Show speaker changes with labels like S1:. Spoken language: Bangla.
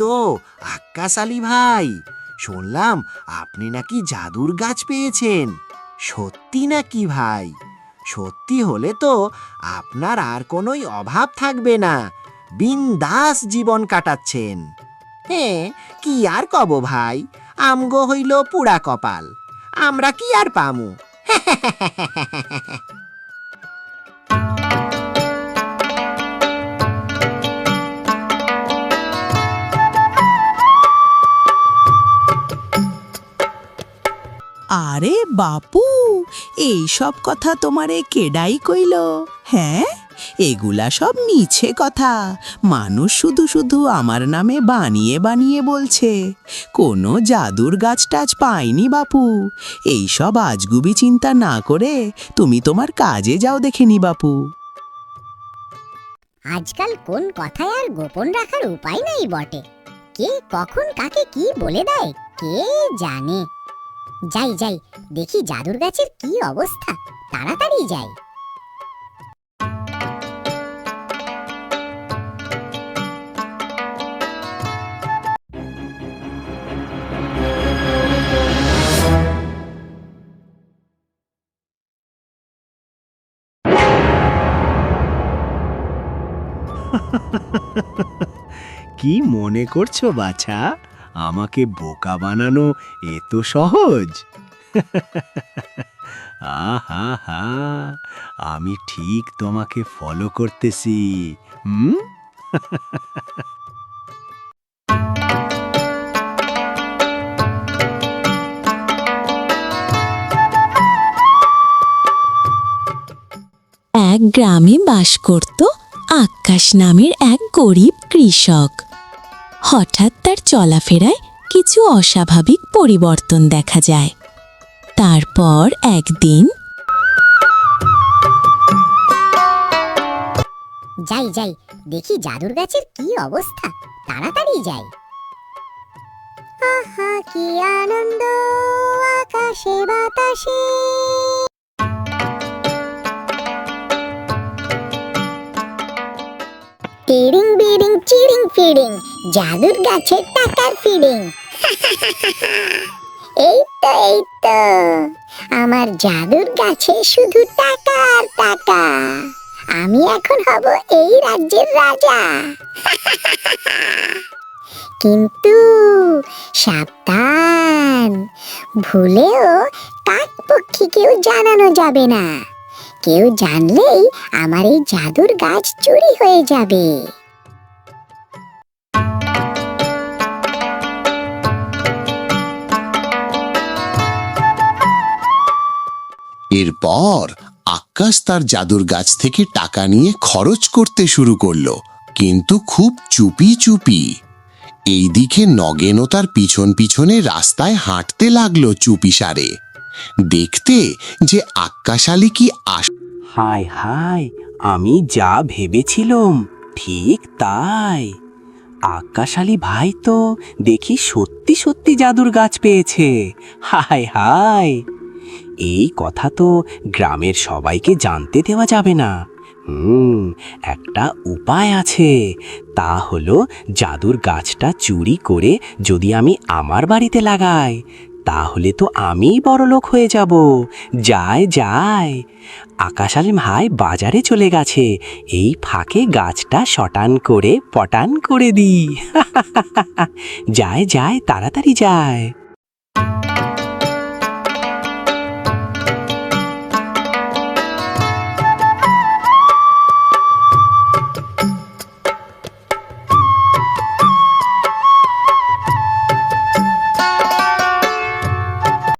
S1: তো আক্কাস আলী ভাই, শুনলাম আপনি নাকি জাদুর গাছ পেয়েছেন। সত্যি নাকি ভাই? সত্যি হলে তো আপনার আর কোনোই অভাব থাকবে না, বিন্দাস জীবন কাটাচ্ছেন। হ্যাঁ, কি আর কব ভাই, আমগো হইল পুরা কপাল, আমরা কি আর পামু।
S2: আরে বাপু, এই সব কথা তোমারে কেডাই কইল? হ্যাঁ, এগুলা সব মিছে কথা। মানুষ শুধু শুধু আমার নামে বানিয়ে বানিয়ে বলছে। কোনো জাদুর গাছ টাছ পাইনি বাপু। এই সব আজগুবি চিন্তা না করে তুমি তোমার কাজে যাও দেখেনি বাপু।
S3: আজকাল কোন কথায় আর গোপন রাখার উপায় নাই বটে। কে কখন কাকে কি বলে দেয় কে জানে। যাই যাই, দেখি জাদুর গাছের কি অবস্থা, তাড়াতাড়ি যাই।
S1: কি মনে করছো বাছা, আমাকে বোকা বানানো এত সহজ? আহা হা, আমি ঠিক তোমাকে ফলো করতেছি। হুম।
S4: এক গ্রামে বাস করত আক্কাস নামের এক গরিব কৃষক। হঠাৎ তার চলাফেরায় কিছু অস্বাভাবিক পরিবর্তন দেখা যায়। তারপর একদিন
S3: যাই যাই, দেখি জাদুর গাছের কি অবস্থা, তাড়াতাড়ি যাই। আহা কি আনন্দ আকাশে বাতাসে। টিরিং বিরিং চিরিং ফিরিং, জাদুর গাছের টাকার ফিরিং। এই তো আমার জাদুর গাছে শুধু টাকা আর টাকা। আমি এখন হব এই রাজ্যের রাজা। কিন্তু সাবধান, ভুলেও কাকপক্ষীকেও জানানো যাবে না। কেউ জানলেই আমার এই জাদুর গাছ চুরি হয়ে যাবে।
S5: এরপর আক্কাস তার জাদুর গাছ থেকে টাকা নিয়ে খরচ করতে শুরু করলো, কিন্তু খুব চুপি চুপি। এইদিকে নগেনও তার পিছন পিছনে রাস্তায় হাঁটতে লাগলো চুপিসারে, দেখতে যে আক্কাস আলী কি
S6: হায় হায়, আমি যা ভেবেছিলাম ঠিক তাই। আক্কাস আলী ভাই তো দেখি সত্যি সত্যি জাদুর গাছ পেয়েছে। হায় হায়, এই কথা তো গ্রামের সবাইকে জানতে দেওয়া যাবে না। একটা উপায় আছে, তা হলো জাদুর গাছটা চুরি করে যদি আমি আমার বাড়িতে লাগাই, তাহলে তো আমিই বড়লোক হয়ে যাব। যায় যায়, আকাশ আলী ভাই বাজারে চলে গেছে, এই ফাঁকে গাছটা শটান করে পটান করে দিই। যায় যায়, তাড়াতাড়ি যায়।